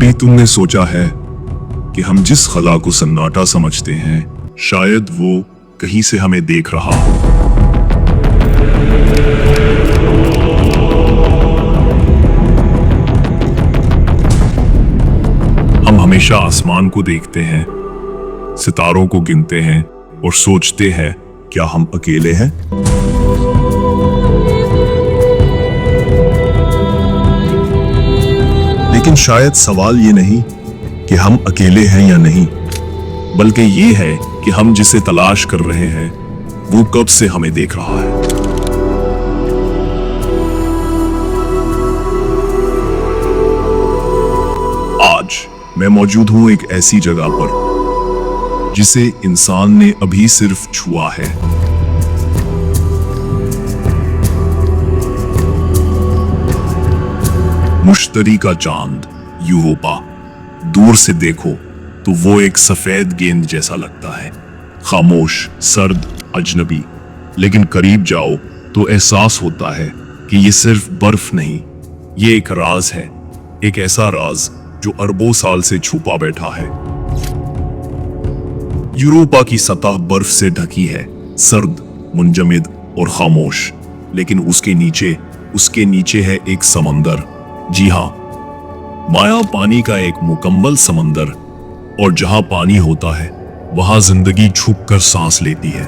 कभी तुमने सोचा है कि हम जिस खला को सन्नाटा समझते हैं शायद वो कहीं से हमें देख रहा हो। हम हमेशा आसमान को देखते हैं, सितारों को गिनते हैं और सोचते हैं क्या हम अकेले हैं। लेकिन शायद सवाल ये नहीं कि हम अकेले हैं या नहीं, बल्कि ये है कि हम जिसे तलाश कर रहे हैं वो कब से हमें देख रहा है। आज मैं मौजूद हूं एक ऐसी जगह पर जिसे इंसान ने अभी सिर्फ छुआ है। मुश्तरी का चांद यूरोपा। दूर से देखो तो वो एक सफेद गेंद जैसा लगता है, खामोश, सर्द, अजनबी। लेकिन करीब जाओ तो एहसास होता है कि ये सिर्फ बर्फ नहीं, ये एक राज है, एक ऐसा राज जो अरबों साल से छुपा बैठा है। यूरोपा की सतह बर्फ से ढकी है, सर्द, मुंजमद और खामोश। लेकिन उसके नीचे है एक समंदर। जी हाँ, माया पानी का एक मुकम्मल समंदर। और जहां पानी होता है वहां जिंदगी छुप कर सांस लेती है।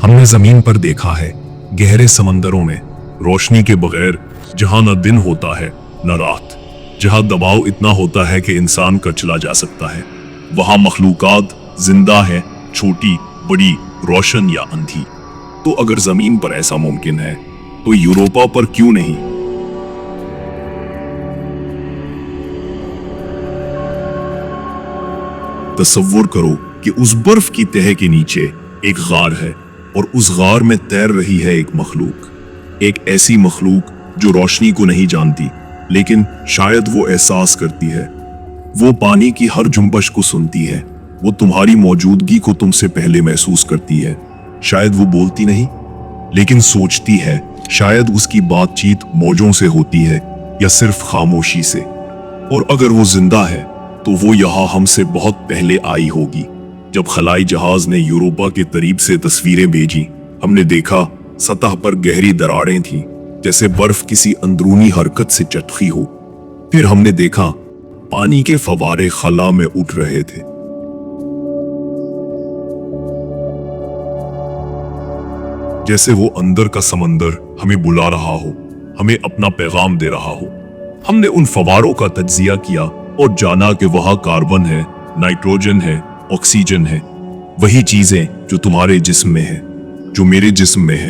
हमने जमीन पर देखा है गहरे समंदरों में रोशनी के बगैर, जहां न दिन होता है न रात, जहां दबाव इतना होता है कि इंसान कचला जा सकता है, वहां मखलूकात जिंदा है, छोटी, बड़ी, रोशन या अंधी। तो अगर जमीन पर ऐसा मुमकिन है तो यूरोपा पर क्यों नहीं? तसव्वुर करो कि उस बर्फ की तह के नीचे एक गार है और उस गार में तैर रही है एक मखलूक, एक ऐसी मखलूक जो रोशनी को नहीं जानती, लेकिन शायद वो एहसास करती है। वो पानी की हर जुम्बश को सुनती है, वो तुम्हारी मौजूदगी को तुमसे पहले महसूस करती है। शायद वो बोलती नहीं लेकिन सोचती है, शायद उसकी बातचीत मौजों से होती है या सिर्फ खामोशी से। और अगर वो जिंदा है तो वो यहाँ हमसे बहुत पहले आई होगी। जब खलाई जहाज ने यूरोपा के करीब से तस्वीरें भेजी, हमने देखा सतह पर गहरी दरारें थीं, जैसे बर्फ किसी अंदरूनी हरकत से चटकी हो। फिर हमने देखा पानी के फवारे खला में उठ रहे थे। जैसे वो अंदर का समंदर हमें बुला रहा हो, हमें अपना पैगाम दे रहा हो। हमने उन फवारों का तज्जिया किया और जाना कि वहां कार्बन है, नाइट्रोजन है, ऑक्सीजन है, वही चीजें जो तुम्हारे जिस्म में है, जो मेरे जिस्म में है।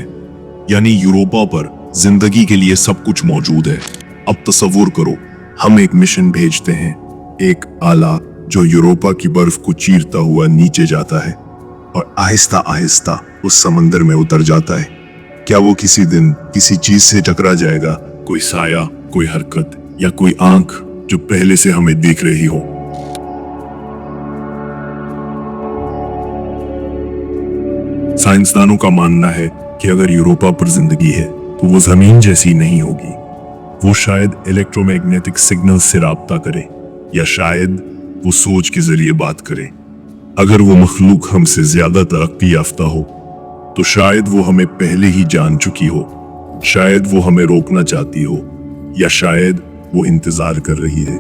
यानी यूरोपा पर जिंदगी के लिए सब कुछ मौजूद है। अब तसव्वुर करो, हम एक मिशन भेजते हैं, एक आला जो यूरोपा की बर्फ को चीरता हुआ नीचे जाता है और आहिस्ता आहिस्ता उस समंदर में उतर जाता है। क्या वो किसी दिन किसी चीज से टकरा जाएगा? कोई साया, कोई हरकत या कोई आंख जो पहले से हमें देख रही हो। साइंसदानों का मानना है कि अगर यूरोपा पर जिंदगी है तो वो जमीन जैसी नहीं होगी। वो शायद इलेक्ट्रोमैग्नेटिक सिग्नल से राब्ता करे या शायद वो सोच के जरिए बात करे। अगर वो मखलूक हमसे ज्यादा तरक्की याफ्ता हो तो शायद वो हमें पहले ही जान चुकी हो, शायद वो हमें रोकना चाहती हो या शायद वो इंतजार कर रही है।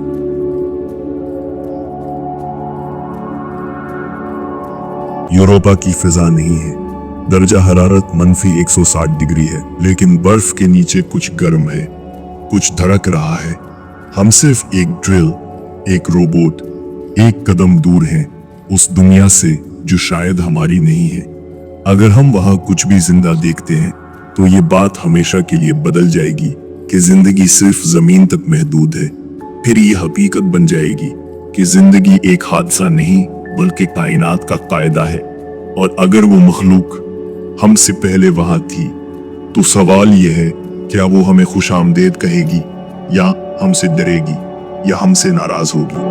यूरोपा की फिजा नहीं है, दर्जा हरारत -160 डिग्री है, लेकिन बर्फ के नीचे कुछ गर्म है, कुछ धड़क रहा है। हम सिर्फ एक ड्रिल, एक रोबोट, एक कदम दूर हैं उस दुनिया से जो शायद हमारी नहीं है। अगर हम वहां कुछ भी जिंदा देखते हैं तो ये बात हमेशा के लिए बदल जाएगी कि जिंदगी सिर्फ जमीन तक महदूद है। फिर ये हकीकत बन जाएगी कि जिंदगी एक हादसा नहीं बल्कि कायनात का कायदा है। और अगर वो मखलूक हमसे पहले वहां थी तो सवाल ये है, क्या वो हमें खुशामदेद कहेगी या हमसे डरेगी या हमसे नाराज होगी?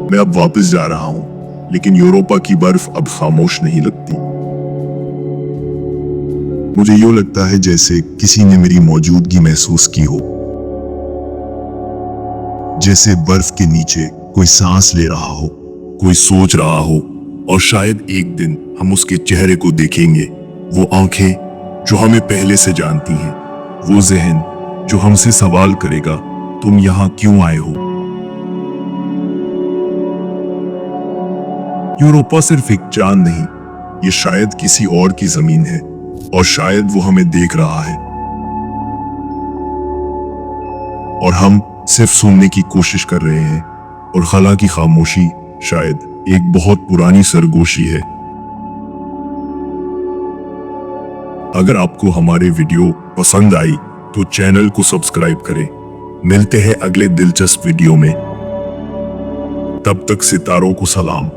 मैं अब वापस जा रहा हूं, लेकिन यूरोपा की बर्फ अब खामोश नहीं लगती। मुझे यूं लगता है जैसे किसी ने मेरी मौजूदगी महसूस की हो, जैसे बर्फ के नीचे कोई सांस ले रहा हो, कोई सोच रहा हो, और शायद एक दिन हम उसके चेहरे को देखेंगे, वो आंखें जो हमें पहले से जानती हैं, वो जहन जो हमसे सवाल करेगा, तुम यहाँ क्यों आए हो। यूरोपा सिर्फ एक चांद नहीं, ये शायद किसी और की जमीन है, और शायद वो हमें देख रहा है, और हम सिर्फ सुनने की कोशिश कर रहे हैं, और खला की खामोशी शायद एक बहुत पुरानी सरगोशी है। अगर आपको हमारे वीडियो पसंद आई तो चैनल को सब्सक्राइब करें। मिलते हैं अगले दिलचस्प वीडियो में, तब तक सितारों को सलाम।